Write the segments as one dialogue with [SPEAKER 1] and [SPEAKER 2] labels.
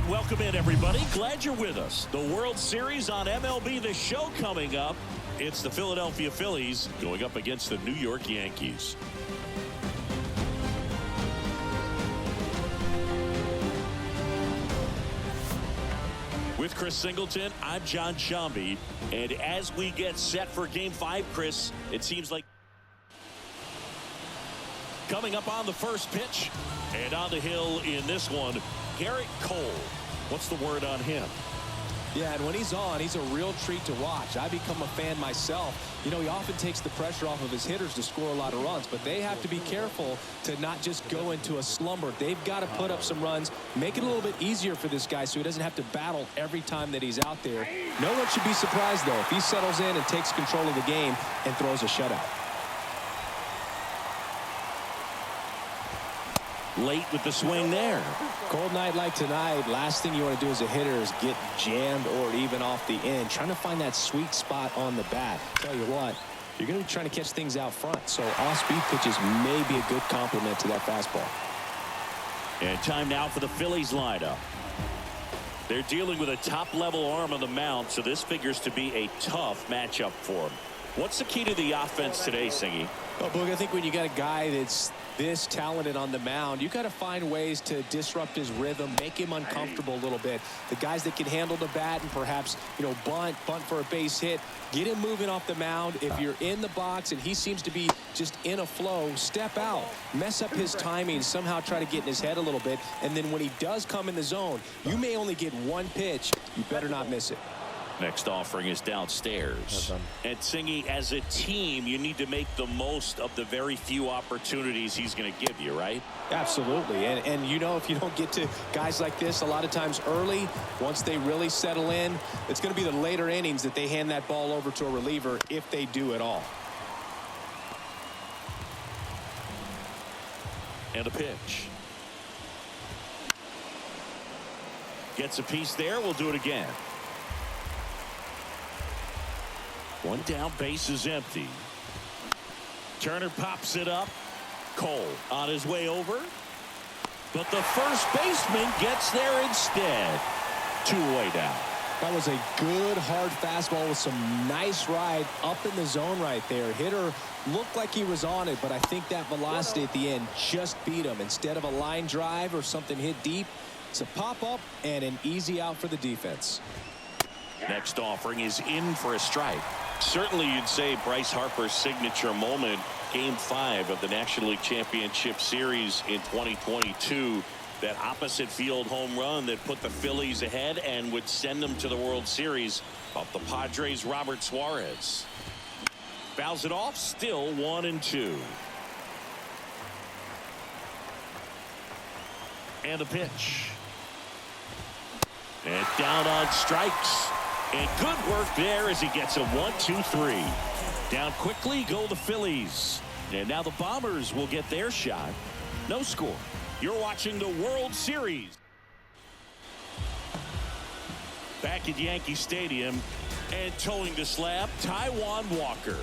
[SPEAKER 1] And welcome in, everybody. Glad you're with us. The World Series on MLB The Show coming up. It's the Philadelphia Phillies going up against the New York Yankees. With Chris Singleton, I'm John Shambi. And as we get set for Game 5, Chris, it seems like coming up on the first pitch and on the hill in this one, Garrett Cole. What's the word on him?
[SPEAKER 2] Yeah, and when he's on, he's a real treat to watch. I become a fan myself. You know, he often takes the pressure off of his hitters to score a lot of runs, but they have to be careful to not just go into a slumber. They've got to put up some runs, make it a little bit easier for this guy so he doesn't have to battle every time that he's out there. No one should be surprised, though, if he settles in and takes control of the game and throws a shutout.
[SPEAKER 1] Late with the swing there.
[SPEAKER 2] Cold night like tonight, last thing you want to do as a hitter is get jammed or even off the end. Trying to find that sweet spot on the bat. Tell you what, you're going to be trying to catch things out front. So off-speed pitches may be a good complement to that fastball.
[SPEAKER 1] And time now for the Phillies lineup. They're dealing with a top-level arm on the mound, so this figures to be a tough matchup for them. What's the key to the offense today, Singy?
[SPEAKER 2] Well, Boog, I think when you got a guy that's this talented on the mound, you got to find ways to disrupt his rhythm, make him uncomfortable a little bit. The guys that can handle the bat and perhaps, you know, bunt for a base hit, get him moving off the mound. If you're in the box and he seems to be just in a flow, step out, mess up his timing, somehow try to get in his head a little bit. And then when he does come in the zone, you may only get one pitch. You better not miss it.
[SPEAKER 1] Next offering is downstairs. And Singy, as a team, you need to make the most of the very few opportunities he's going to give you, right?
[SPEAKER 2] Absolutely. And you know, if you don't get to guys like this a lot of times early, once they really settle in, it's going to be the later innings that they hand that ball over to a reliever, if they do at all.
[SPEAKER 1] And a pitch. Gets a piece there. We'll do it again. One down, base is empty. Turner pops it up. Cole on his way over. But the first baseman gets there instead. Two-way down.
[SPEAKER 2] That was a good hard fastball with some nice ride up in the zone right there. Hitter looked like he was on it, but I think that velocity at the end just beat him. Instead of a line drive or something hit deep, it's a pop-up and an easy out for the defense.
[SPEAKER 1] Next offering is in for a strike. Certainly you'd say Bryce Harper's signature moment, Game 5 of the National League Championship Series in 2022. That opposite field home run that put the Phillies ahead and would send them to the World Series off the Padres' Robert Suarez. Fouls it off, still 1-2. And the pitch. And down on strikes. And good work there as he gets a 1-2-3. Down quickly go the Phillies. And now the Bombers will get their shot. No score. You're watching the World Series. Back at Yankee Stadium and towing the slab, Taijuan Walker.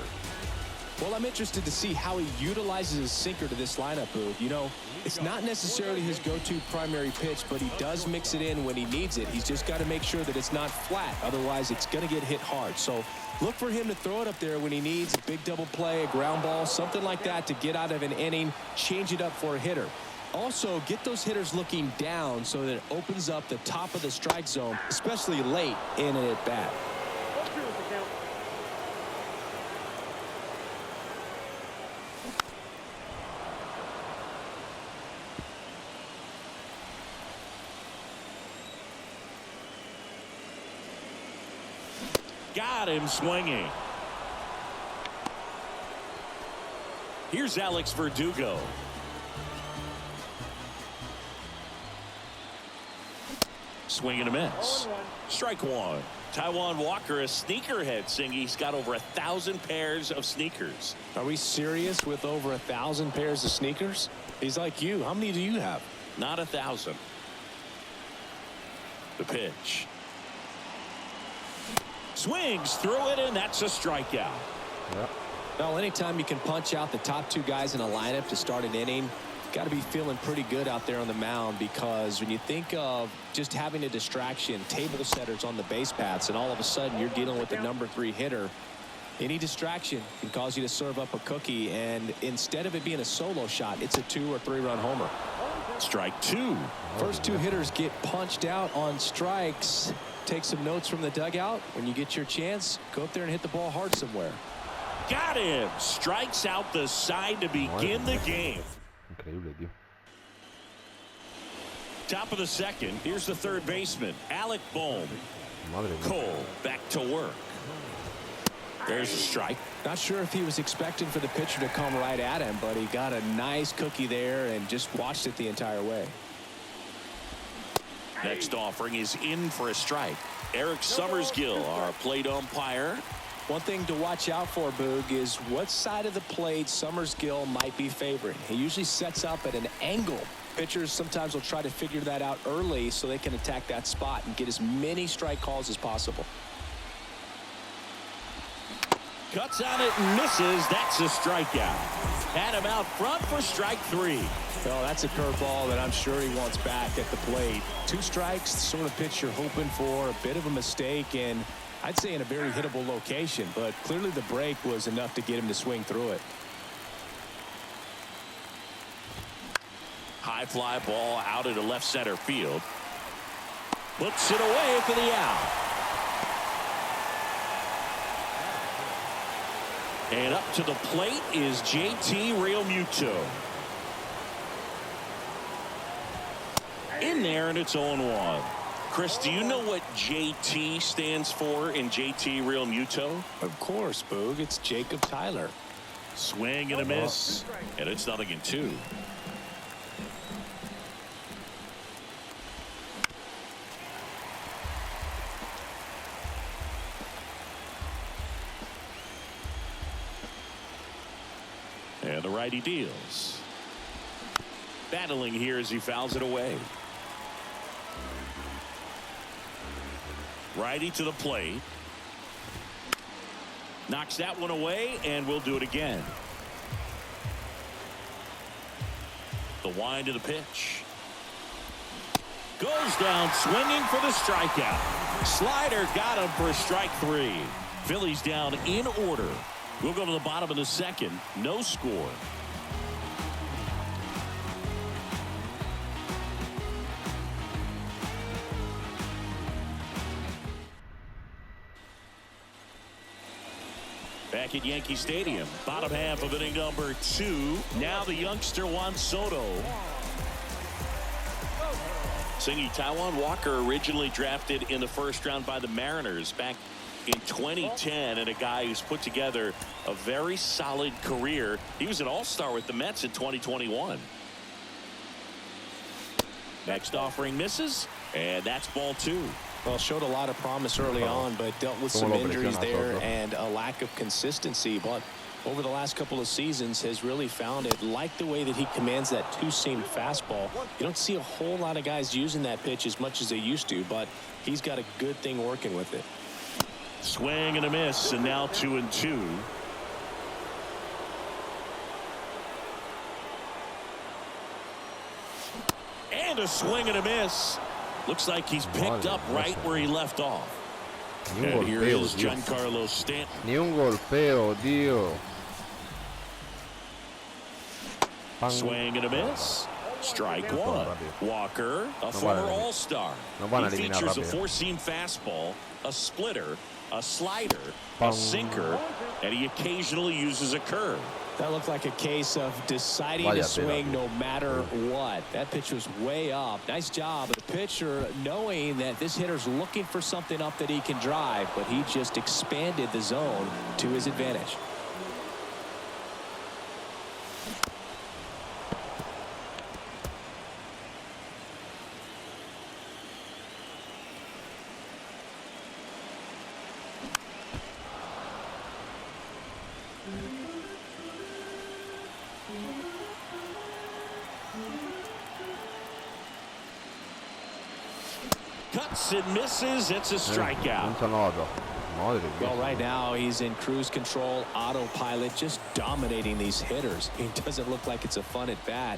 [SPEAKER 2] Well, I'm interested to see how he utilizes his sinker to this lineup, Boog. You know, it's not necessarily his go-to primary pitch, but he does mix it in when he needs it. He's just got to make sure that it's not flat. Otherwise, it's going to get hit hard. So look for him to throw it up there when he needs a big double play, a ground ball, something like that to get out of an inning, change it up for a hitter. Also, get those hitters looking down so that it opens up the top of the strike zone, especially late in an at-bat.
[SPEAKER 1] Got him swinging. Here's Alex Verdugo. Swing and a miss. Strike one. Taijuan Walker, a sneakerhead, Singy. He's got over 1,000 pairs of sneakers.
[SPEAKER 2] Are we serious with over 1,000 pairs of sneakers? He's like you. How many do you have?
[SPEAKER 1] Not 1,000. The pitch. Swings through it, and that's a strikeout.
[SPEAKER 2] Yep. Well, anytime you can punch out the top two guys in a lineup to start an inning, got to be feeling pretty good out there on the mound, because when you think of just having a distraction, table setters on the base paths, and all of a sudden you're dealing with the #3 hitter, any distraction can cause you to serve up a cookie, and instead of it being a solo shot, it's a 2 or 3 run homer.
[SPEAKER 1] Strike 2.
[SPEAKER 2] First 2 hitters get punched out on strikes. Take some notes from the dugout. When you get your chance, go up there and hit the ball hard somewhere.
[SPEAKER 1] Got him. Strikes out the side to begin the game.
[SPEAKER 3] Increíble, tío.
[SPEAKER 1] Top of the second. Here's the third baseman, Alec Bohm.
[SPEAKER 3] Madre mía.
[SPEAKER 1] Cole back to work. There's a strike.
[SPEAKER 2] Not sure if he was expecting for the pitcher to come right at him, but he got a nice cookie there and just watched it the entire way.
[SPEAKER 1] Next offering is in for a strike. Eric Summersgill, our plate umpire.
[SPEAKER 2] One thing to watch out for, Boog, is what side of the plate Summersgill might be favoring. He usually sets up at an angle. Pitchers sometimes will try to figure that out early so they can attack that spot and get as many strike calls as possible.
[SPEAKER 1] Cuts on it and misses. That's a strikeout. Had him out front for strike 3.
[SPEAKER 2] Well, that's a curveball that I'm sure he wants back at the plate. 2 strikes, the sort of pitch you're hoping for. A bit of a mistake, and I'd say in a very hittable location, but clearly the break was enough to get him to swing through it.
[SPEAKER 1] High fly ball out into left center field. Puts it away for the out. And up to the plate is JT Realmuto. In there, and it's 0-1. Chris, do you know what JT stands for in JT Realmuto?
[SPEAKER 2] Of course, Boog. It's Jacob Tyler.
[SPEAKER 1] Swing and a miss. And it's 0-2. And the righty deals. Battling here as he fouls it away. Righty to the plate. Knocks that one away, and we'll do it again. The wind of the pitch. Goes down swinging for the strikeout. Slider got him for strike 3. Phillies down in order. We'll go to the bottom of the second. No score. Back at Yankee Stadium, bottom half of inning number 2. Now the youngster Juan Soto. Singy, Taijuan Walker originally drafted in the first round by the Mariners back in 2010, and a guy who's put together a very solid career. He was an all-star with the Mets in 2021. Next offering misses, and that's ball 2.
[SPEAKER 2] Well, showed a lot of promise early on, but dealt with some injuries there and a lack of consistency. But over the last couple of seasons has really found it. Like the way that he commands that 2-seam fastball. You don't see a whole lot of guys using that pitch as much as they used to, but he's got a good thing working with it.
[SPEAKER 1] Swing and a miss, and now 2-2. And a swing and a miss. Looks like he's picked up right where he left off. And here is Giancarlo Stanton.
[SPEAKER 3] Ni un golpeo, tío.
[SPEAKER 1] Swing and a miss. Strike 1. Walker, a former all-star. He features a 4-seam fastball, a splitter, a slider, a sinker, and he occasionally uses a curve.
[SPEAKER 2] That looked like a case of deciding to swing no matter what. That pitch was way up. Nice job of the pitcher knowing that this hitter's looking for something up that he can drive, but he just expanded the zone to his advantage.
[SPEAKER 1] Cuts and misses. It's a strikeout.
[SPEAKER 2] Well, right now he's in cruise control, autopilot, just dominating these hitters. It doesn't look like it's a fun at bat.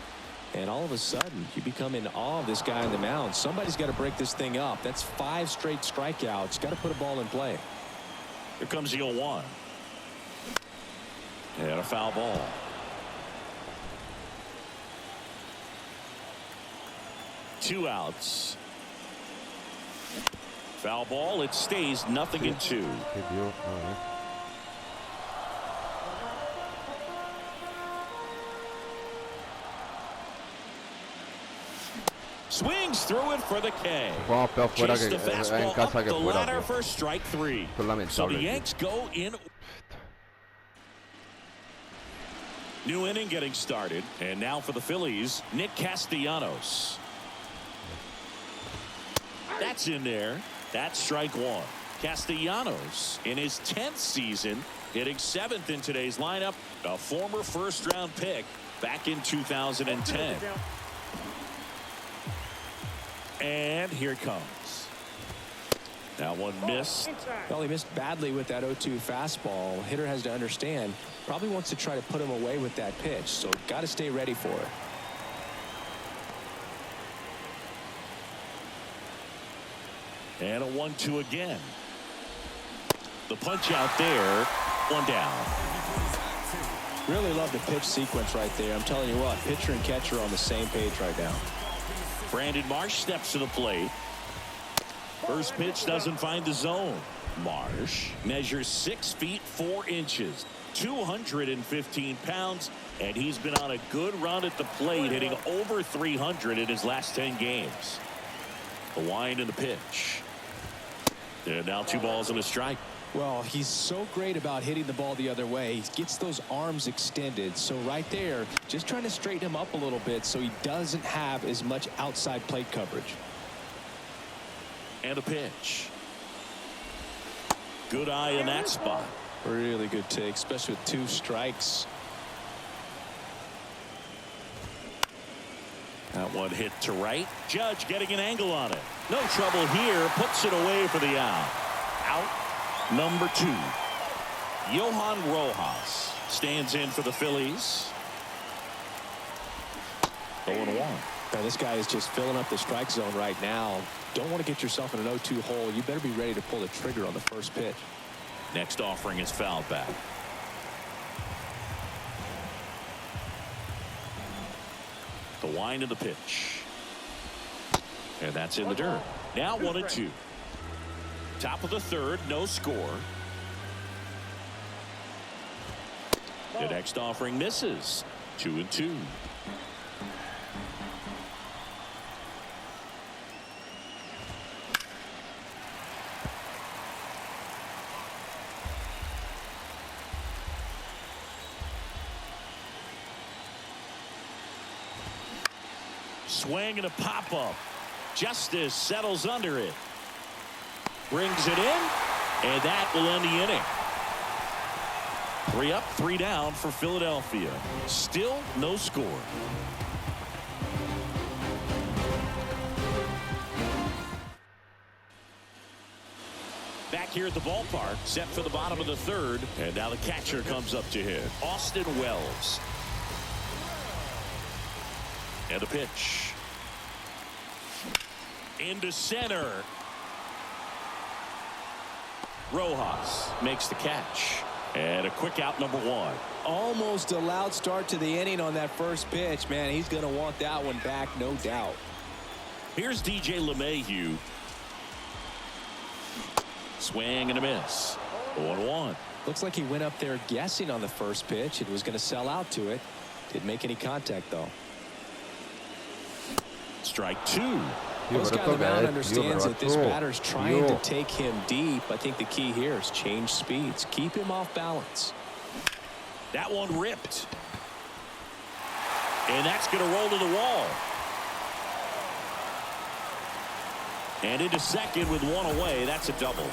[SPEAKER 2] And all of a sudden, you become in awe of this guy on the mound. Somebody's got to break this thing up. That's 5 straight strikeouts. Got to put a ball in play.
[SPEAKER 1] Here comes the 0-1. And a foul ball. Two outs. Foul ball. It stays 0-2.
[SPEAKER 3] ¿Qué dio?
[SPEAKER 1] Swings through it for the K.
[SPEAKER 3] Jugamos peor fuera
[SPEAKER 1] Chase
[SPEAKER 3] que
[SPEAKER 1] the
[SPEAKER 3] en
[SPEAKER 1] fastball
[SPEAKER 3] casa
[SPEAKER 1] up
[SPEAKER 3] que
[SPEAKER 1] the
[SPEAKER 3] fuera.
[SPEAKER 1] ladder
[SPEAKER 3] Tío.
[SPEAKER 1] for strike 3.
[SPEAKER 3] Esto es lamentable.
[SPEAKER 1] So the
[SPEAKER 3] Tío.
[SPEAKER 1] Yanks go in. New inning getting started. And now for the Phillies, Nick Castellanos. That's in there. That's strike 1. Castellanos in his 10th season, hitting 7th in today's lineup. A former first-round pick back in 2010. And here it comes. That one missed.
[SPEAKER 2] Well, he missed badly with that 0-2 fastball. Hitter has to understand. Probably wants to try to put him away with that pitch. So got to stay ready for it.
[SPEAKER 1] And a 1-2 again. The punch out there. One down.
[SPEAKER 2] Really love the pitch sequence right there. I'm telling you what, pitcher and catcher are on the same page right now.
[SPEAKER 1] Brandon Marsh steps to the plate. First pitch doesn't find the zone. Marsh measures 6 feet 4 inches, 215 pounds, and he's been on a good run at the plate, hitting over 300 in his last 10 games. The wind and the pitch. And now 2 balls and a strike.
[SPEAKER 2] Well, he's so great about hitting the ball the other way. He gets those arms extended. So right there, just trying to straighten him up a little bit so he doesn't have as much outside plate coverage.
[SPEAKER 1] And a pitch. Good eye in that spot.
[SPEAKER 2] Really good take, especially with 2 strikes.
[SPEAKER 1] That one hit to right. Judge getting an angle on it. No trouble here. Puts it away for the out. Out number 2. Johan Rojas stands in for the Phillies. 0-1.
[SPEAKER 2] Now, this guy is just filling up the strike zone right now. Don't want to get yourself in an 0-2 hole. You better be ready to pull the trigger on the first pitch.
[SPEAKER 1] Next offering is fouled back. The wind of the pitch. And that's in the dirt. Now 1-2. Top of the 3rd, no score. The next offering misses. 2-2. Swing and a pop-up. Justice settles under it. Brings it in, and that will end the inning. 3 up, 3 down for Philadelphia. Still no score. Back here at the ballpark, set for the bottom of the 3rd, and now the catcher comes up to hit. Austin Wells. And the pitch. Into center. Rojas makes the catch. And a quick out, number 1.
[SPEAKER 2] Almost a loud start to the inning on that first pitch. Man, he's going to want that one back, no doubt.
[SPEAKER 1] Here's DJ LeMahieu. Swing and a miss. 1-1.
[SPEAKER 2] Looks like he went up there guessing on the first pitch and was going to sell out to it. Didn't make any contact, though.
[SPEAKER 1] Strike 2.
[SPEAKER 2] This guy on the mound understands that this batter's trying to take him deep. I think the key here is change speeds. Keep him off balance.
[SPEAKER 1] That one ripped. And that's going to roll to the wall. And into second with 1 away. That's a double.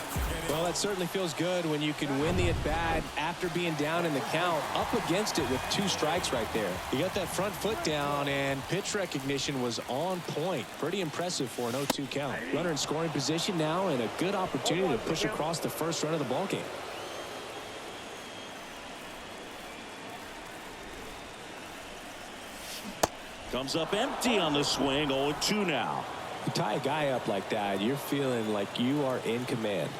[SPEAKER 2] Well, that certainly feels good when you can win the at-bat after being down in the count, up against it with 2 strikes right there. You got that front foot down, and pitch recognition was on point. Pretty impressive for an 0-2 count. Runner in scoring position now, and a good opportunity to push across the first run of the ballgame.
[SPEAKER 1] Comes up empty on the swing. 0-2 now.
[SPEAKER 2] You tie a guy up like that, you're feeling like you are in command.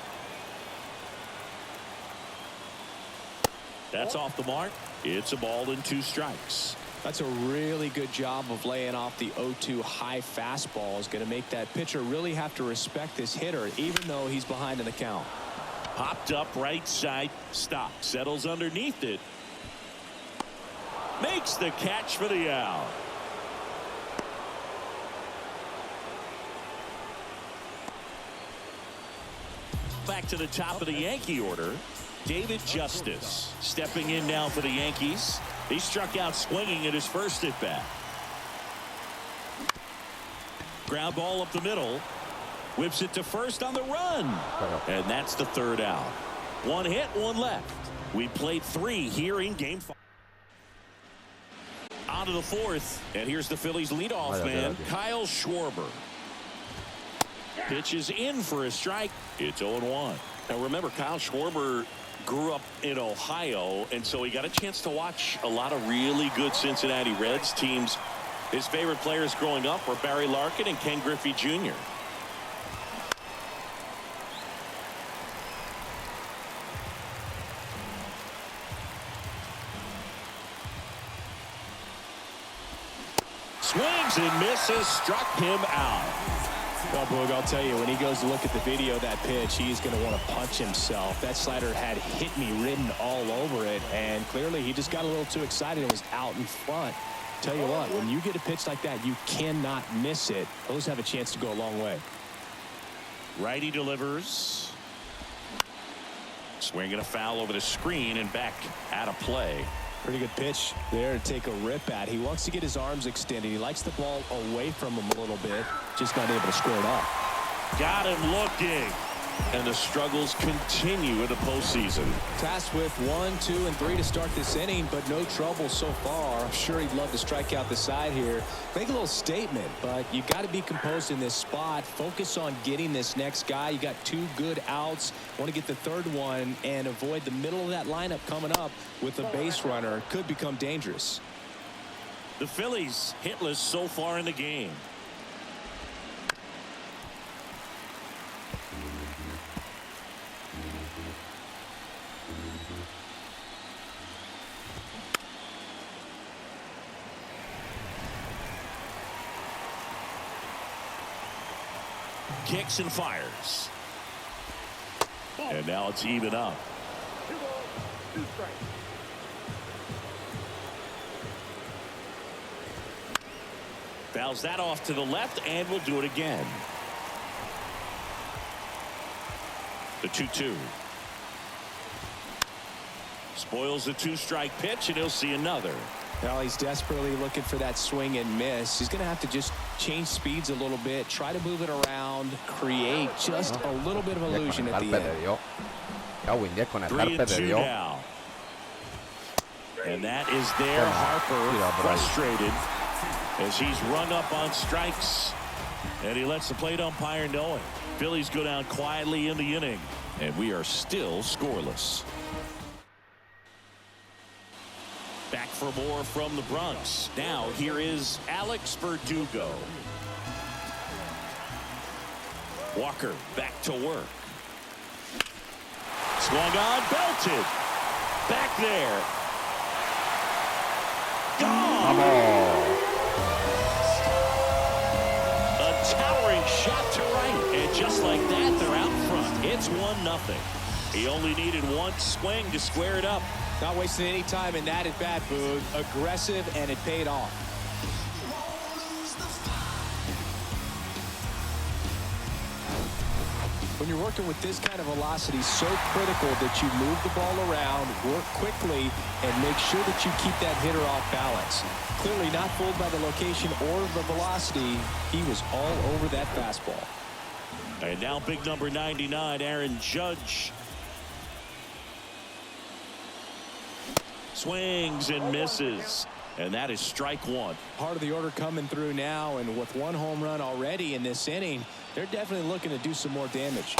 [SPEAKER 1] That's off the mark. It's a ball and 2 strikes.
[SPEAKER 2] That's a really good job of laying off the 0-2 high fastball. Is going to make that pitcher really have to respect this hitter, even though he's behind in the count.
[SPEAKER 1] Popped up right side. Stop. Settles underneath it. Makes the catch for the out. Back to the top of the Yankee order. David Justice stepping in now for the Yankees. He struck out swinging at his first at bat. Ground ball up the middle. Whips it to first on the run. And that's the 3rd out. 1 hit, 1 left. We played 3 here in game 5. On to the 4th. And here's the Phillies leadoff man, Kyle Schwarber. Pitches in for a strike. It's 0-1. Now remember, Kyle Schwarber grew up in Ohio, and so he got a chance to watch a lot of really good Cincinnati Reds teams. His favorite players growing up were Barry Larkin and Ken Griffey Jr. Swings and misses, struck him out.
[SPEAKER 2] Well, Boog, I'll tell you, when he goes to look at the video of that pitch, he's going to want to punch himself. That slider had hit me written all over it, and clearly he just got a little too excited and was out in front. Tell you what, when you get a pitch like that, you cannot miss it. Those have a chance to go a long way.
[SPEAKER 1] Righty delivers. Swinging a foul over the screen and back out of play.
[SPEAKER 2] Pretty good pitch there to take a rip at. He wants to get his arms extended. He likes the ball away from him a little bit. Just not able to square it up.
[SPEAKER 1] Got him looking. And the struggles continue in the postseason.
[SPEAKER 2] Tasked with 1, 2, and 3 to start this inning, but no trouble so far. I'm sure he'd love to strike out the side here. Make a little statement, but you got to be composed in this spot. Focus on getting this next guy. You got 2 good outs. Want to get the 3rd one and avoid the middle of that lineup coming up with a base runner. Could become dangerous.
[SPEAKER 1] The Phillies hitless so far in the game. Kicks and fires. And now it's even up. Fouls that off to the left, and we'll do it again. The 2-2. Spoils the 2-strike pitch, and he'll see another.
[SPEAKER 2] Well, he's desperately looking for that swing and miss. He's going to have to just change speeds a little bit, try to move it around, create just a little bit of illusion at the end.
[SPEAKER 1] 3-2 now. And that is there. Harper frustrated as he's rung up on strikes. And he lets the plate umpire know it. Phillies go down quietly in the inning. And we are still scoreless. Back for more from the Bronx. Now here is Alex Verdugo. Walker back to work. Swung on, belted. Back there. Gone. A towering shot to right. And just like that, they're out front. It's 1-0. He only needed 1 swing to square it up.
[SPEAKER 2] Not wasting any time in that at bat, Boog. Aggressive, and it paid off. When you're working with this kind of velocity, so critical that you move the ball around, work quickly, and make sure that you keep that hitter off balance. Clearly not fooled by the location or the velocity. He was all over that fastball.
[SPEAKER 1] And now big number 99, Aaron Judge. Swings and misses. And that is strike 1.
[SPEAKER 2] Part of the order coming through now, and with 1 home run already in this inning, they're definitely looking to do some more damage.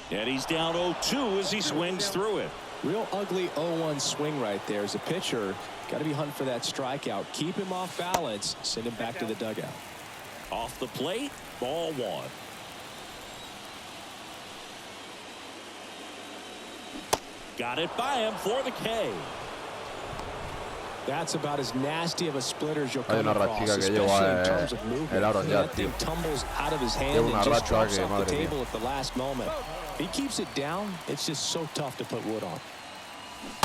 [SPEAKER 1] And he's down 0-2 as he swings through it.
[SPEAKER 2] Real ugly 0-1 swing right there. As a pitcher, got to be hunting for that strikeout. Keep him off balance. Send him back to the dugout.
[SPEAKER 1] Off the plate, ball 1. Got it by him for the K.
[SPEAKER 2] That's about as nasty of a splitter as you'll
[SPEAKER 3] Hay
[SPEAKER 2] come
[SPEAKER 3] una
[SPEAKER 2] across,
[SPEAKER 3] rachica que
[SPEAKER 2] especially
[SPEAKER 3] lleva
[SPEAKER 2] in terms of movement.
[SPEAKER 3] el Aaron ya,
[SPEAKER 2] That thing
[SPEAKER 3] tío.
[SPEAKER 2] tumbles out of his hand
[SPEAKER 3] Lleva
[SPEAKER 2] and
[SPEAKER 3] una
[SPEAKER 2] just
[SPEAKER 3] racha
[SPEAKER 2] drops
[SPEAKER 3] que,
[SPEAKER 2] off the
[SPEAKER 3] madre
[SPEAKER 2] table
[SPEAKER 3] mía.
[SPEAKER 2] at the last moment. If he keeps it down, it's just so tough to put wood on.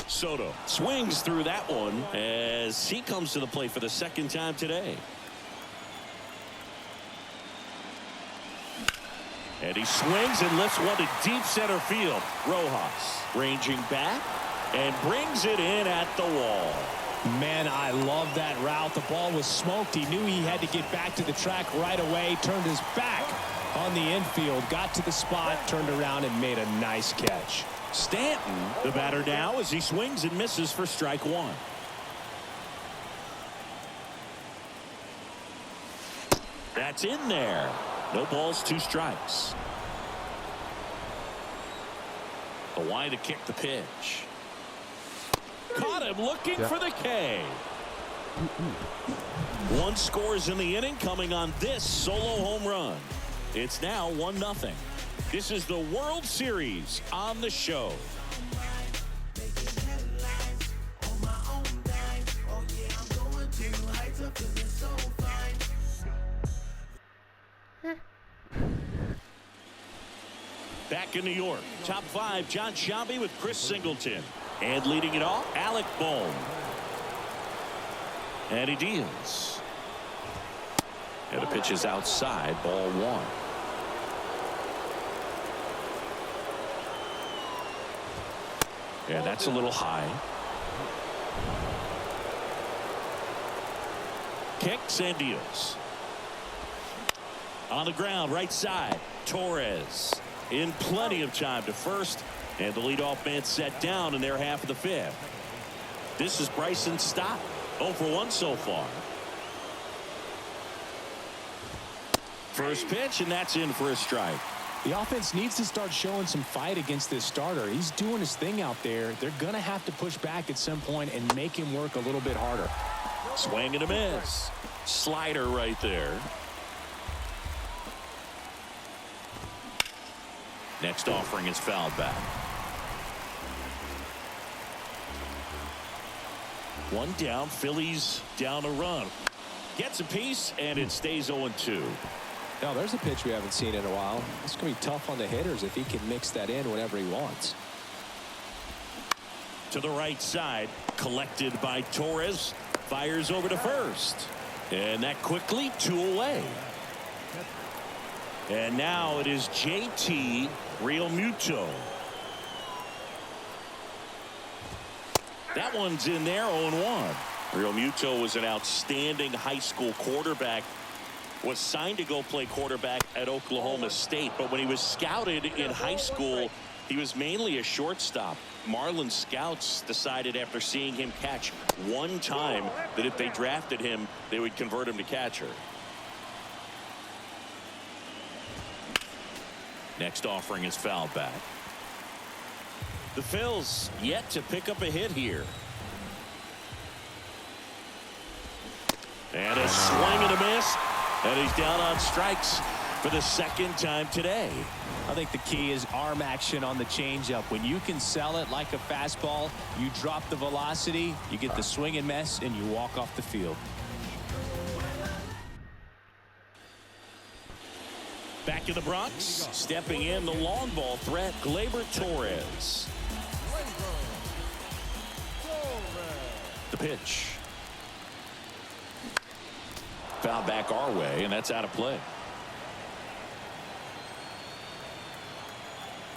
[SPEAKER 1] Soto swings through that one as he comes to the plate for the second time today. And he swings and lifts one to deep center field. Rojas ranging back and brings it in at the wall.
[SPEAKER 2] Man, I love that route. The ball was smoked. He knew he had to get back to the track right away. Turned his back on the infield. Got to the spot, turned around, and made a nice catch.
[SPEAKER 1] Stanton, the batter now, as he swings and misses for strike 1. That's in there. No balls, 2 strikes. Hawaii to kick the pitch. Caught him looking for the K. 1 scores in the inning, coming on this solo home run. It's now 1-0. This is the World Series on the show. Back in New York, top 5, John Shelby with Chris Singleton. And leading it off, Alec Bohm. And he deals. And the pitch is outside, ball 1. And that's a little high. Kicks and deals. On the ground, right side, Torres. In plenty of time to first, and the leadoff man set down in their half of the 5th. This is Bryson Stott, 0 for 1 so far. First pitch, and that's in for a strike.
[SPEAKER 2] The offense needs to start showing some fight against this starter. He's doing his thing out there. They're going to have to push back at some point and make him work a little bit harder.
[SPEAKER 1] Swing and a miss. Slider right there. Next offering is fouled back. 1 down, Phillies down a run. Gets a piece, and it stays 0-2.
[SPEAKER 2] Now, there's a pitch we haven't seen in a while. It's going to be tough on the hitters if he can mix that in whenever he wants.
[SPEAKER 1] To the right side, collected by Torres. Fires over to first. And that quickly 2 away. And now it is JT Realmuto. That one's in there, 0-1. Realmuto was an outstanding high school quarterback. Was signed to go play quarterback at Oklahoma State, but when he was scouted in high school, he was mainly a shortstop. Marlins scouts decided after seeing him catch 1 time that if they drafted him, they would convert him to catcher. Next offering is fouled back. The Phils yet to pick up a hit here. And a swing and a miss. And he's down on strikes for the 2nd time today.
[SPEAKER 2] I think the key is arm action on the changeup. When you can sell it like a fastball, you drop the velocity, you get the swing and miss, and you walk off the field.
[SPEAKER 1] Back in the Bronx, stepping in the long ball threat, Gleyber Torres. The pitch. Foul back our way, and that's out of play.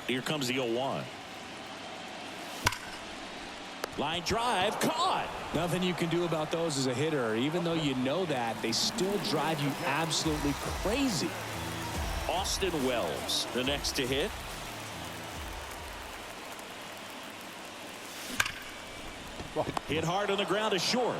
[SPEAKER 1] Here comes the 0-1. Line drive, caught.
[SPEAKER 2] Nothing you can do about those as a hitter. Even though you know that, they still drive you absolutely crazy.
[SPEAKER 1] Austin Wells, the next to hit. Hit hard on the ground to short.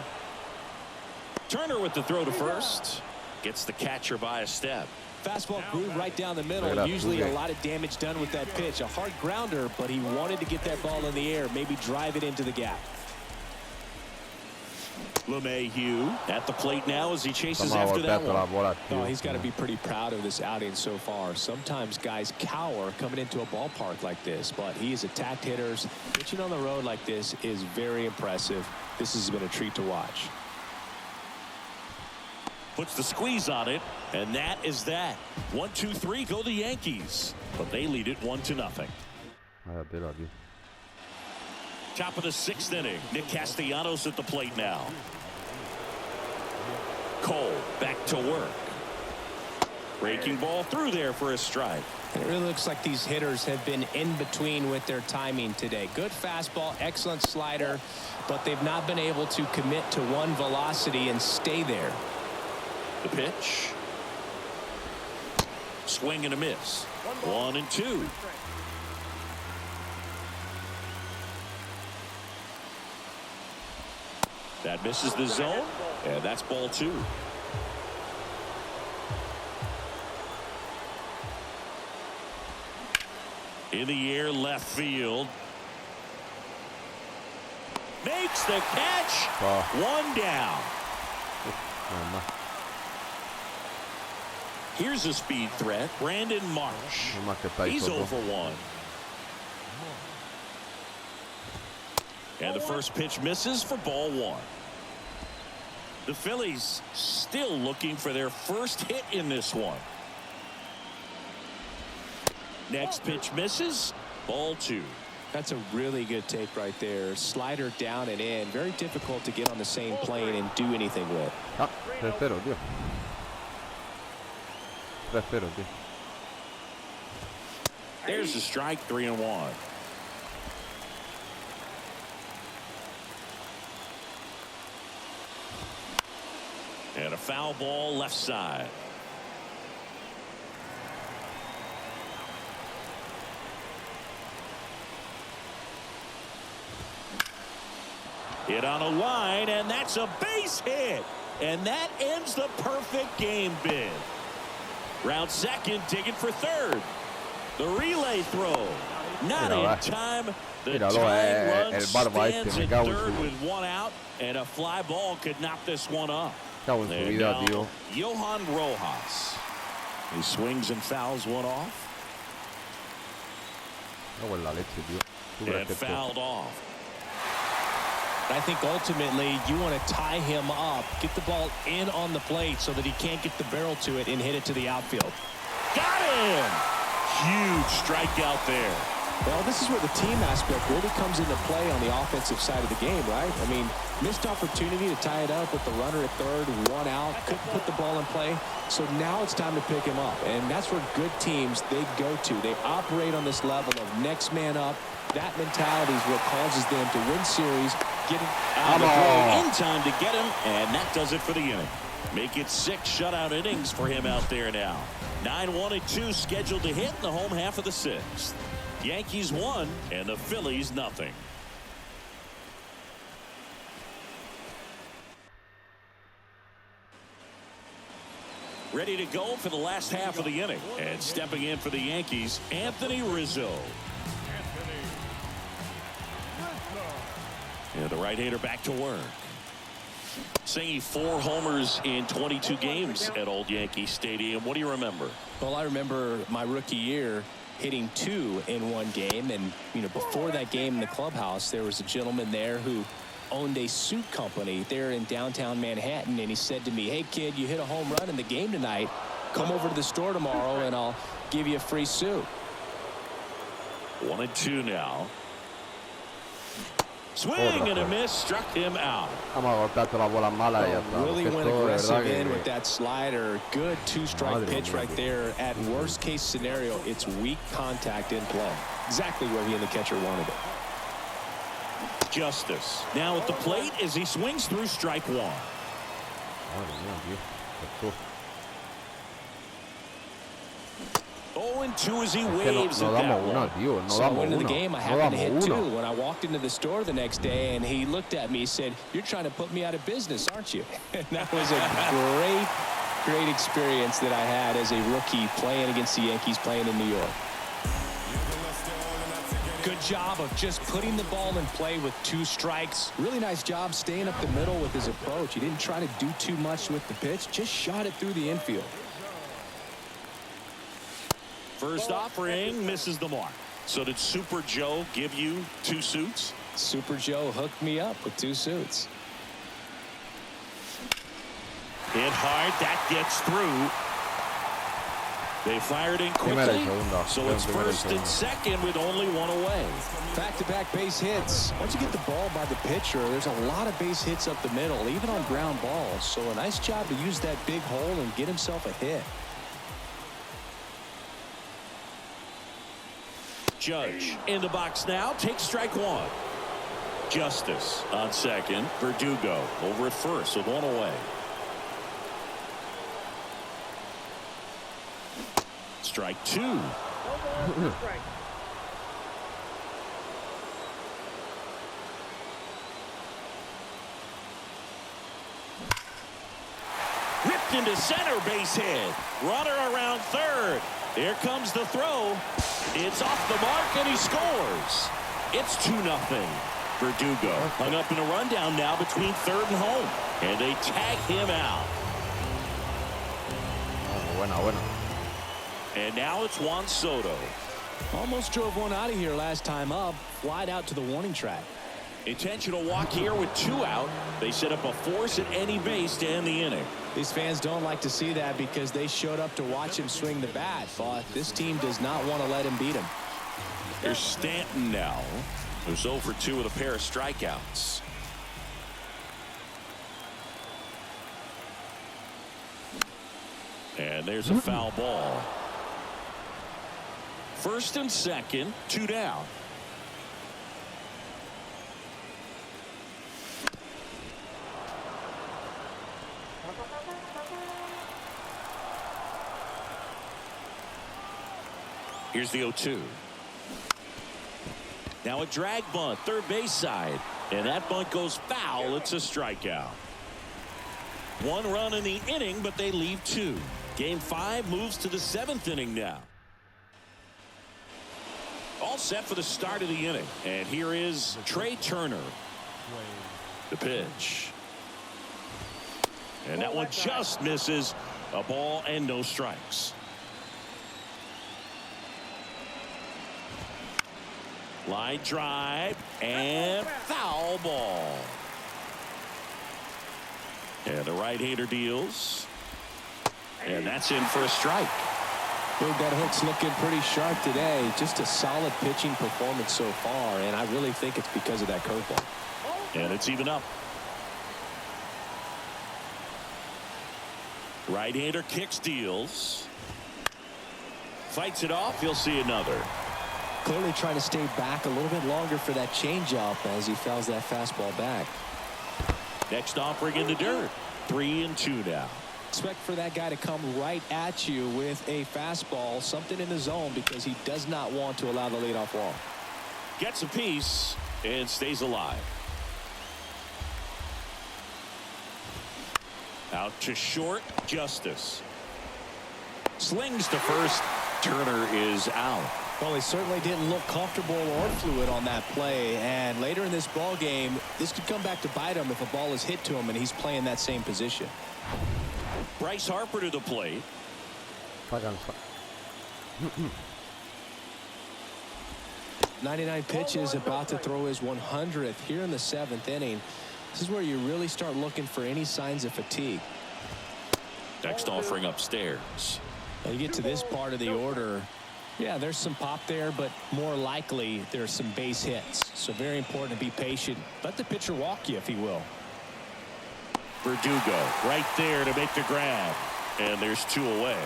[SPEAKER 1] Turner with the throw to first. Gets the catcher by a step.
[SPEAKER 2] Fastball grew right down the middle. Usually a lot of damage done with that pitch. A hard grounder, but he wanted to get that ball in the air, maybe drive it into the gap.
[SPEAKER 1] LeMahieu at the plate now as he chases after that one.
[SPEAKER 2] Oh, he's got to be pretty proud of this outing so far. Sometimes guys cower coming into a ballpark like this, but he has attacked hitters. Pitching on the road like this is very impressive. This has been a treat to watch.
[SPEAKER 1] Puts the squeeze on it, and that is that. 1-2-3 go the Yankees, but they lead it 1-0. Top of the 6th inning. Nick Castellanos at the plate now. Cole back to work. Breaking ball through there for a strike.
[SPEAKER 2] And it really looks like these hitters have been in between with their timing today. Good fastball, excellent slider, but they've not been able to commit to one velocity and stay there.
[SPEAKER 1] The pitch. Swing and a miss. 1-2. That misses the zone, and that's ball 2. In the air, left field. Makes the catch. One down. Here's a speed threat, Brandon Marsh. He's 0 for 1. And the first pitch misses for ball 1. The Phillies still looking for their first hit in this one. Next pitch misses. Ball 2.
[SPEAKER 2] That's a really good take right there. Slider down and in. Very difficult to get on the same plane and do anything with.
[SPEAKER 1] There's a strike, 3-1. And a foul ball left side. Hit on a line, and that's a base hit. And that ends the perfect game bid. Round second, digging for third. The relay throw. Not in time. The tying run stands at third with 1 out, and a fly ball could knock this one up. And now, Johan Rojas. He swings and fouls one off. And fouled off.
[SPEAKER 2] I think ultimately you want to tie him up, get the ball in on the plate so that he can't get the barrel to it and hit it to the outfield.
[SPEAKER 1] Got him! Huge strikeout there.
[SPEAKER 2] Well, this is where the team aspect really comes into play on the offensive side of the game, right? I mean, missed opportunity to tie it up with the runner at third, 1 out, couldn't put the ball in play. So now it's time to pick him up, and that's where good teams, they go to. They operate on this level of next man up. That mentality is what causes them to win series, getting
[SPEAKER 1] out of the play in time to get him, and that does it for the inning. Make it 6 shutout innings for him out there now. 9-1-2 scheduled to hit in the home half of the 6th. Yankees 1 and the Phillies nothing. Ready to go for the last half of the inning, and stepping in for the Yankees, Anthony Rizzo. And the right-hander back to work. Singing 4 homers in 22 games at Old Yankee Stadium. What do you remember?
[SPEAKER 2] Well, I remember my rookie year hitting 2 in 1 game. And, you know, before that game in the clubhouse, there was a gentleman there who owned a suit company there in downtown Manhattan. And he said to me, hey, kid, you hit a home run in the game tonight. Come over to the store tomorrow and I'll give you a free suit.
[SPEAKER 1] 1-2 now. Swing and a miss, struck him out.
[SPEAKER 2] Really went aggressive in with that slider. Good 2-strike pitch right there. At worst case scenario, it's weak contact in play. Exactly where he and the catcher wanted it.
[SPEAKER 1] Justice now at the plate as he swings through strike 1. 0-2 as he waves at that one.
[SPEAKER 2] So I went into the game. I happened to hit 2 when I walked into the store the next day, and he looked at me and said, you're trying to put me out of business, aren't you? And that was a great great experience that I had as a rookie playing against the Yankees, playing in New York. Good job of just putting the ball in play with 2 strikes. Really nice job staying up the middle with his approach. He didn't try to do too much with the pitch, just shot it through the infield.
[SPEAKER 1] First offering misses the mark. So did Super Joe give you 2 suits?
[SPEAKER 2] Super Joe hooked me up with 2 suits.
[SPEAKER 1] Hit hard. That gets through. They fired in quickly. So it's first and second with only 1 away.
[SPEAKER 2] Back-to-back base hits. Once you get the ball by the pitcher, there's a lot of base hits up the middle, even on ground balls. So a nice job to use that big hole and get himself a hit.
[SPEAKER 1] Judge in the box now. Takes strike 1. Justice on second. Verdugo over at first with 1 away. Strike 2. Ripped into center, base hit. Runner around third. Here comes the throw. It's off the mark and he scores. It's 2-0. Verdugo hung up in a rundown now between third and home. And they tag him out.
[SPEAKER 3] Bueno.
[SPEAKER 1] And now it's Juan Soto.
[SPEAKER 2] Almost drove one out of here last time up. Flied out to the warning track.
[SPEAKER 1] Intentional walk here with 2 out. They set up a force at any base to end the inning.
[SPEAKER 2] These fans don't like to see that because they showed up to watch him swing the bat. But this team does not want to let him beat him.
[SPEAKER 1] Here's Stanton now, who's 0 for 2 with a pair of strikeouts. And there's a foul ball. First and second, 2 down. Here's the 0-2. Now a drag bunt, third base side. And that bunt goes foul. It's a strikeout. 1 run in the inning, but they leave 2. Game 5 moves to the 7th inning now. All set for the start of the inning. And here is Trey Turner. The pitch. And that one just misses. A ball and no strikes. Line drive and foul ball. And the right-hander deals. And that's in for a strike.
[SPEAKER 2] Big, that hook's looking pretty sharp today. Just a solid pitching performance so far, and I really think it's because of that curveball.
[SPEAKER 1] And it's even up. Right-hander kicks, deals. Fights it off. He'll see another.
[SPEAKER 2] Clearly trying to stay back a little bit longer for that changeup as he fouls that fastball back.
[SPEAKER 1] Next offering in the dirt. 3-2 now.
[SPEAKER 2] Expect for that guy to come right at you with a fastball, something in the zone, because he does not want to allow the leadoff walk.
[SPEAKER 1] Gets a piece and stays alive. Out to short, Justice. Slings to first. Turner is out.
[SPEAKER 2] Well, he certainly didn't look comfortable or fluid on that play, and later in this ball game, this could come back to bite him if a ball is hit to him and he's playing that same position.
[SPEAKER 1] Bryce Harper to the plate.
[SPEAKER 2] 99 pitches, about to throw his 100th here in the 7th inning. This is where you really start looking for any signs of fatigue.
[SPEAKER 1] Next offering upstairs.
[SPEAKER 2] Now you get to this part of the order. Yeah, there's some pop there, but more likely there's some base hits. So very important to be patient. Let the pitcher walk you if he will.
[SPEAKER 1] Verdugo right there to make the grab. And there's 2 away.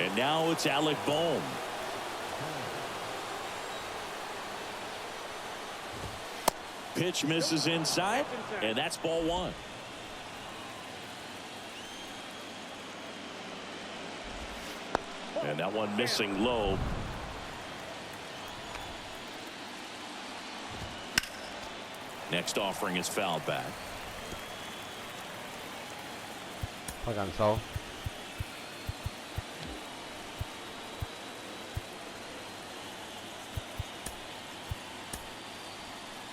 [SPEAKER 1] And now it's Alec Bohm. Pitch misses inside, and that's ball 1. And that one missing low. Next offering is fouled back.
[SPEAKER 3] Está cansado.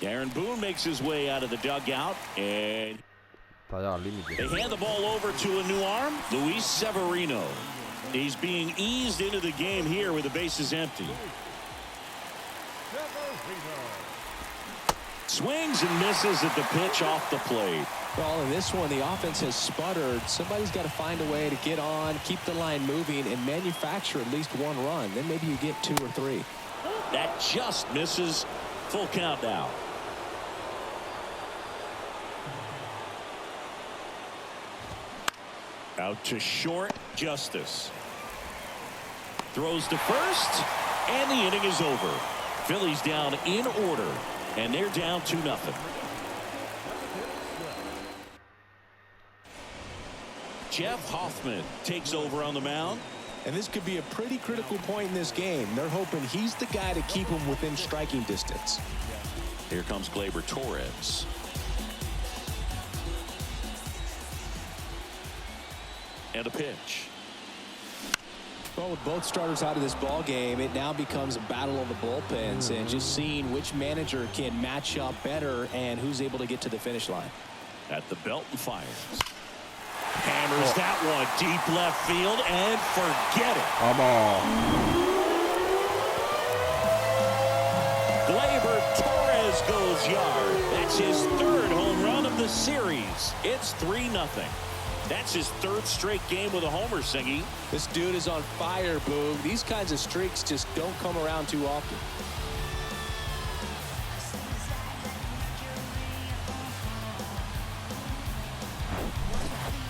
[SPEAKER 1] Aaron Boone makes his way out of the dugout, and
[SPEAKER 3] Está ya al límite.
[SPEAKER 1] they hand the ball over to a new arm, Luis Severino. He's being eased into the game here with the bases empty. Swings and misses at the pitch off the plate.
[SPEAKER 2] Well, in this one, the offense has sputtered. Somebody's got to find a way to get on, keep the line moving, and manufacture at least one run. Then maybe you get 2 or 3.
[SPEAKER 1] That just misses. Full count now. Out to short, Justice. Throws to first, and the inning is over. Phillies down in order, and they're down 2-0. Jeff Hoffman takes over on the mound.
[SPEAKER 2] And this could be a pretty critical point in this game. They're hoping he's the guy to keep them within striking distance.
[SPEAKER 1] Here comes Gleyber Torres. And a pitch.
[SPEAKER 2] Well, with both starters out of this ball game, it now becomes a battle of the bullpens and just seeing which manager can match up better and who's able to get to the finish line.
[SPEAKER 1] At the belt and fires. Hammers that one deep left field and forget it.
[SPEAKER 3] Come on.
[SPEAKER 1] Gleyber Torres goes yard. That's his 3rd home run of the series. It's 3-0. That's his 3rd straight game with a homer, Singy.
[SPEAKER 2] This dude is on fire, Boog. These kinds of streaks just don't come around too often.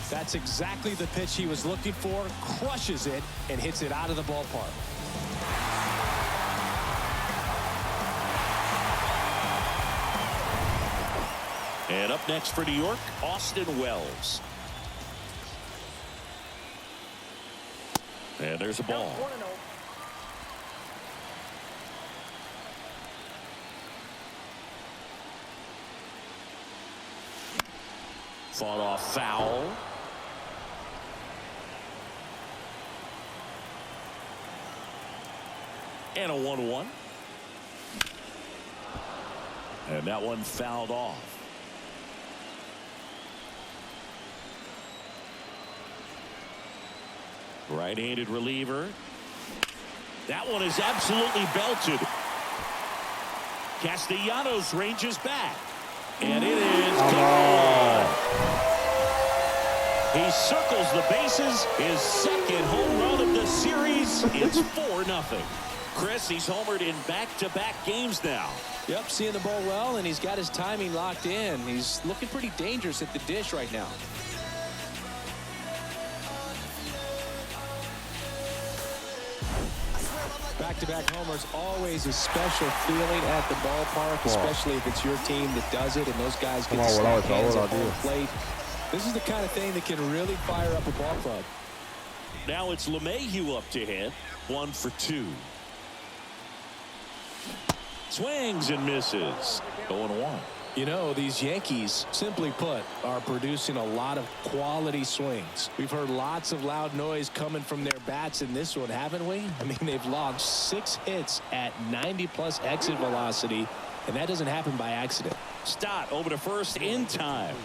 [SPEAKER 2] That's exactly the pitch he was looking for. Crushes it and hits it out of the ballpark.
[SPEAKER 1] And up next for New York, Austin Wells. And there's a ball. Fought off foul. And a 1-1. And that one fouled off. Right-handed reliever. That one is absolutely belted. Castellanos ranges back. And it is gone. He circles the bases. His 2nd home run of the series. It's 4-0. Chris, he's homered in back-to-back games now.
[SPEAKER 2] Yep, seeing the ball well, and he's got his timing locked in. He's looking pretty dangerous at the dish right now. Back-to-back homers, always a special feeling at the ballpark, especially if it's your team that does it, and those guys get to slap hands at home plate. This is the kind of thing that can really fire up a ball club.
[SPEAKER 1] Now it's LeMahieu up to hit. 1 for 2. Swings and misses. 0-1.
[SPEAKER 2] You know, these Yankees, simply put, are producing a lot of quality swings. We've heard lots of loud noise coming from their bats in this one, haven't we? I mean, they've logged 6 hits at 90-plus exit velocity, and that doesn't happen by accident.
[SPEAKER 1] Stott over to first in time.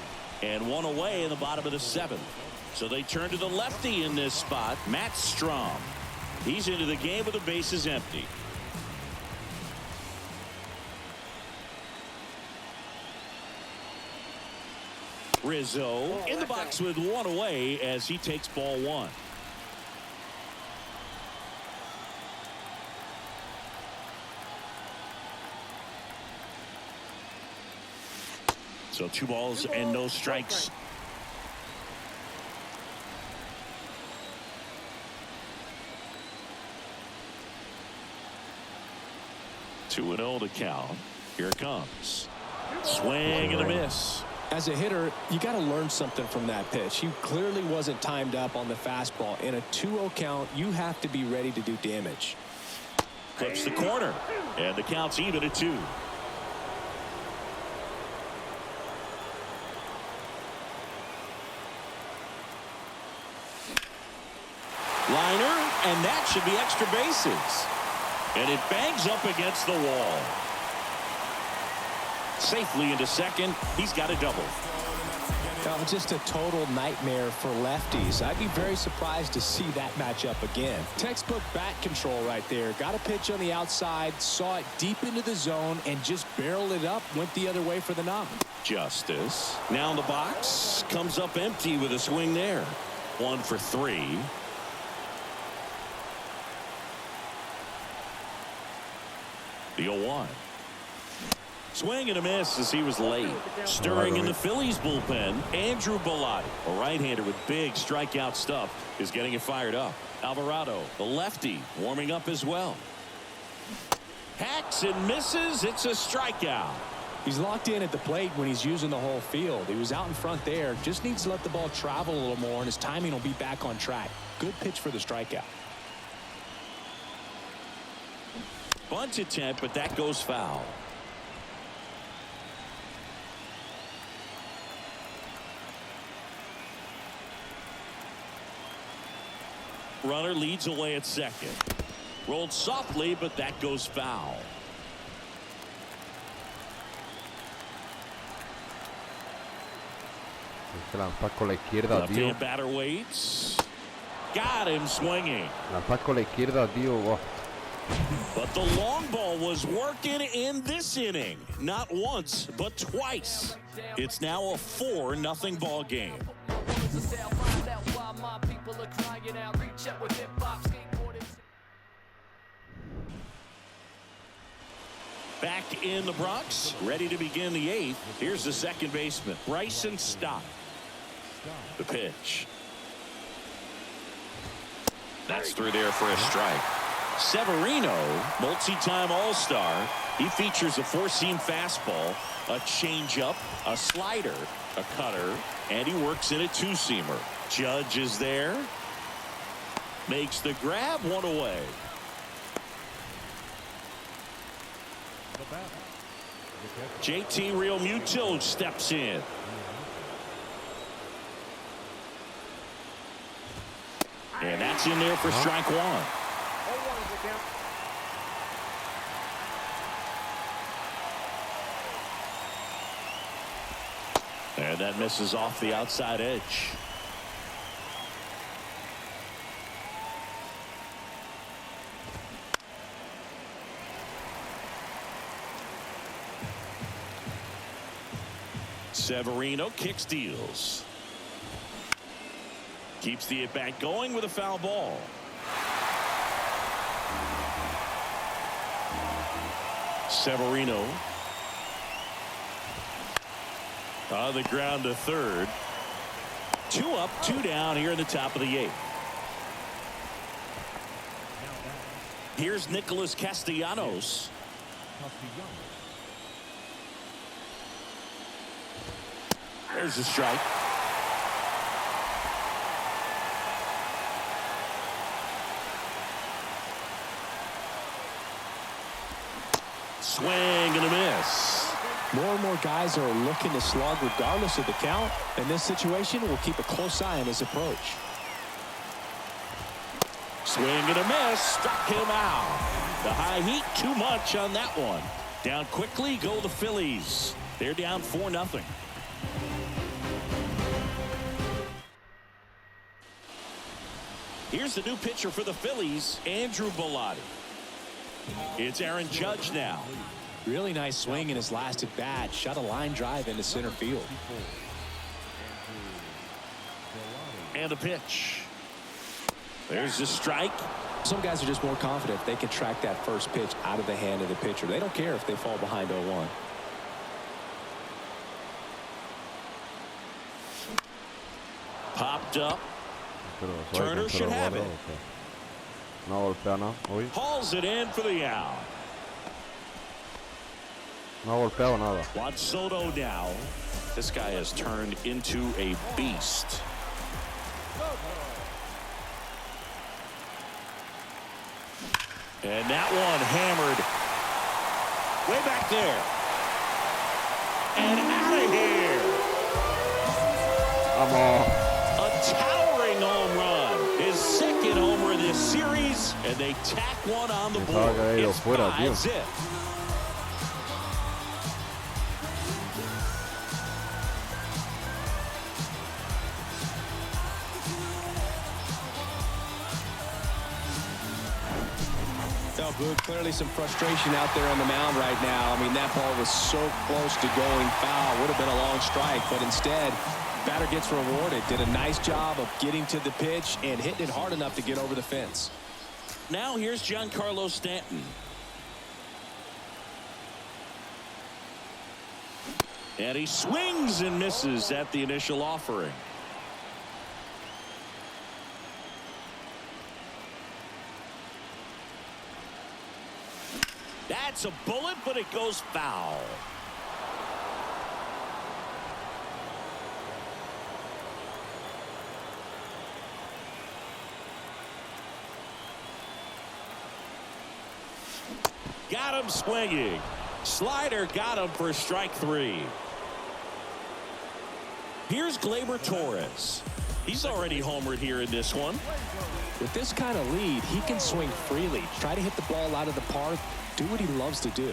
[SPEAKER 1] And 1 away in the bottom of the 7th. So they turn to the lefty in this spot, Matt Strom. He's into the game with the bases empty. Rizzo in the box with 1 away as he takes ball 1. So 2 balls and no strikes. Two and 0 to count. Here it comes. Swing and a miss.
[SPEAKER 2] As a hitter, you got to learn something from that pitch. He clearly wasn't timed up on the fastball. In a 2-0 count, you have to be ready to do damage.
[SPEAKER 1] Clips the corner, and the count's even at 2. Liner, and that should be extra bases. And it bangs up against the wall. Safely into second. He's got a double.
[SPEAKER 2] Just a total nightmare for lefties. I'd be very surprised to see that matchup again. Textbook bat control right there. Got a pitch on the outside, saw it deep into the zone, and just barreled it up, went the other way for the knock.
[SPEAKER 1] Justice. Now in the box. Comes up empty with a swing there. 1 for 3. The 0-1. Swing and a miss as he was late. Stirring in the Phillies bullpen, Andrew Bellotti, a right-hander with big strikeout stuff, is getting it fired up. Alvarado, the lefty, warming up as well. Hacks and misses. It's a strikeout.
[SPEAKER 2] He's locked in at the plate when he's using the whole field. He was out in front there. Just needs to let the ball travel a little more, and his timing will be back on track. Good pitch for the strikeout.
[SPEAKER 1] Bunt attempt, but that goes foul. Runner leads away at second. Rolled softly, but that goes foul.
[SPEAKER 3] Lanza con la izquierda, tío.
[SPEAKER 1] Left-hand batter waits. Got him swinging.
[SPEAKER 3] Lanza con la izquierda, tío. Wow.
[SPEAKER 1] But the long ball was working in this inning. Not once, but twice. It's now a 4-0 ball game. Back in the Bronx, ready to begin the 8th. Here's the second baseman, Bryson Stott. The pitch. That's through there for a strike. Severino, multi-time All-Star. He features a 4-seam fastball, a changeup, a slider, a cutter, and he works in a 2-seamer. Judge is there. Makes the grab, 1 away. JT Realmuto steps in. And that's in there for strike 1. And that misses off the outside edge. Severino kick steals. Keeps the at-bat going with a foul ball. Severino on the ground to third. 2 up, 2 down here in the top of the 8th. Here's Nicholas Castellanos. There's a strike. Swing and a miss.
[SPEAKER 2] More and more guys are looking to slug regardless of the count. In this situation, we'll keep a close eye on his approach.
[SPEAKER 1] Swing and a miss. Struck him out. The high heat, too much on that one. Down quickly go the Phillies. They're down 4-0. Here's the new pitcher for the Phillies, Andrew Bellotti. It's Aaron Judge now.
[SPEAKER 2] Really nice swing in his last at bat. Shot a line drive into center field.
[SPEAKER 1] And a pitch. There's the strike.
[SPEAKER 2] Some guys are just more confident if they can track that first pitch out of the hand of the pitcher. They don't care if they fall behind 0-1.
[SPEAKER 1] Popped up. Turner should have it.
[SPEAKER 3] No golpea nada hoy.
[SPEAKER 1] Hauls it in for the out.
[SPEAKER 3] No ha golpeado nada.
[SPEAKER 1] Juan Soto now. This guy has turned into a beast. And that one hammered way back there. And out of here.
[SPEAKER 3] Vamos.
[SPEAKER 1] A towering home run. His second home the series, and they tack one on the
[SPEAKER 3] Pensaba
[SPEAKER 1] board.
[SPEAKER 3] que había ido
[SPEAKER 1] It's
[SPEAKER 3] fuera, tío.
[SPEAKER 1] 5-zip.
[SPEAKER 2] Boog, clearly some frustration out there on the mound right now. I mean, that ball was so close to going foul. Would have been a long strike, but instead, batter gets rewarded. Did a nice job of getting to the pitch and hitting it hard enough to get over the fence.
[SPEAKER 1] Now here's Giancarlo Stanton. And he swings and misses at the initial offering. That's a bullet, but it goes foul. Got him swinging. Slider got him for strike 3. Here's Gleyber Torres. He's already homered here in this one.
[SPEAKER 2] With this kind of lead, he can swing freely, try to hit the ball out of the park, do what he loves to do.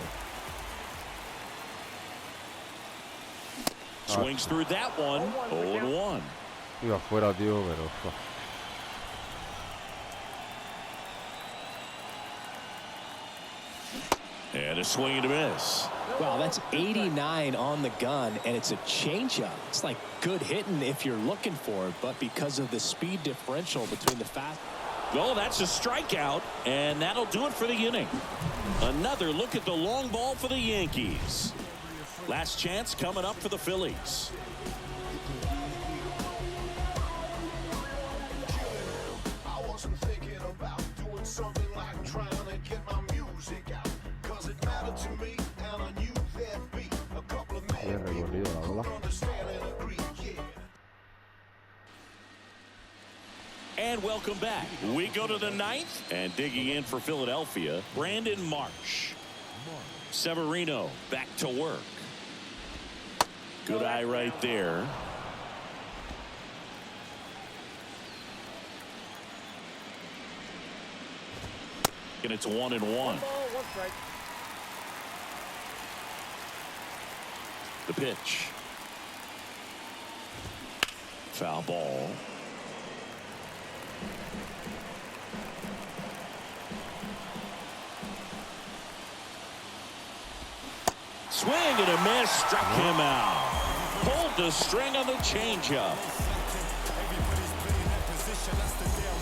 [SPEAKER 1] Swings through that one. 0-1.
[SPEAKER 3] Iba afuera, tío, pero...
[SPEAKER 1] And a swing and a miss.
[SPEAKER 2] Wow, that's 89 on the gun, and it's a changeup. It's like good hitting if you're looking for it, but because of the speed differential between the fast...
[SPEAKER 1] Oh, that's a strikeout, and that'll do it for the inning. Another look at the long ball for the Yankees. Last chance coming up for the Phillies.
[SPEAKER 4] I wasn't thinking about doing something like trying to get my music out, cause it mattered to me, and I knew there'd be a couple of men who understand and agree, yeah.
[SPEAKER 1] And welcome back. We go to the 9th, and digging in for Philadelphia, Brandon Marsh. Severino back to work. Good eye right there. And it's 1-1. The pitch. Foul ball. Swing and a miss, struck him out. Pulled the string on the changeup.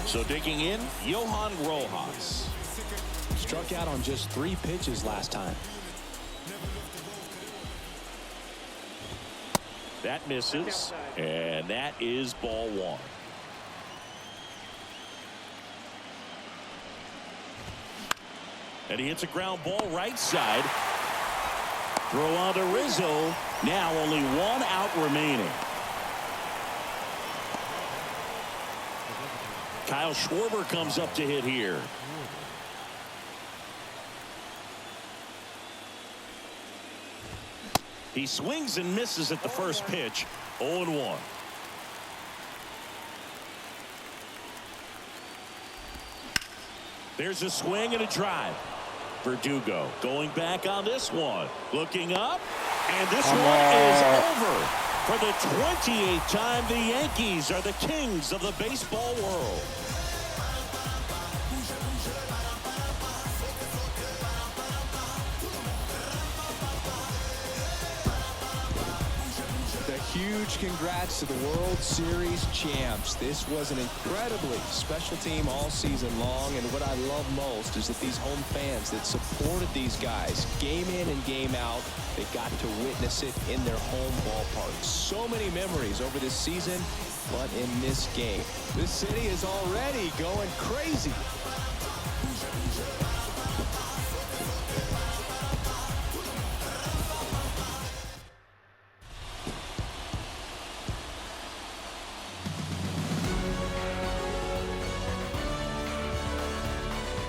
[SPEAKER 1] So digging in, Johan Rojas.
[SPEAKER 2] Struck out on just 3 pitches last time.
[SPEAKER 1] That misses, and that is ball 1. And he hits a ground ball right side. Throw on to Rizzo. Now only 1 out remaining. Kyle Schwarber comes up to hit here. He swings and misses at the first pitch. 0-1. There's a swing and a drive. Verdugo going back on this one. Looking up. And this one is over. For the 28th time, the Yankees are the kings of the baseball world.
[SPEAKER 2] Huge congrats to the World Series champs. This was an incredibly special team all season long, and what I love most is that these home fans that supported these guys game in and game out, they got to witness it in their home ballpark. So many memories over this season, but in this game, this city is already going crazy.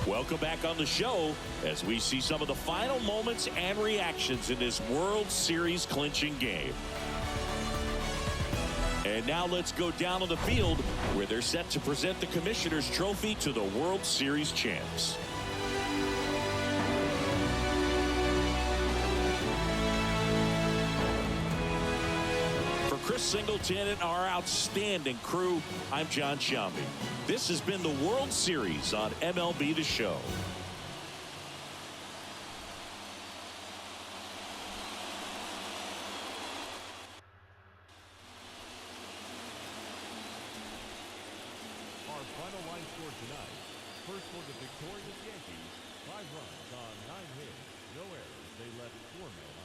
[SPEAKER 1] Welcome back on the show as we see some of the final moments and reactions in this World Series clinching game. And now let's go down on the field where they're set to present the Commissioner's Trophy to the World Series champs. For Chris Singleton and our outstanding crew, I'm John Shambi. This has been the World Series on MLB The Show.
[SPEAKER 5] Our final line score tonight. First for the victorious Yankees, 5 runs on 9 hits, no errors. They left 4 men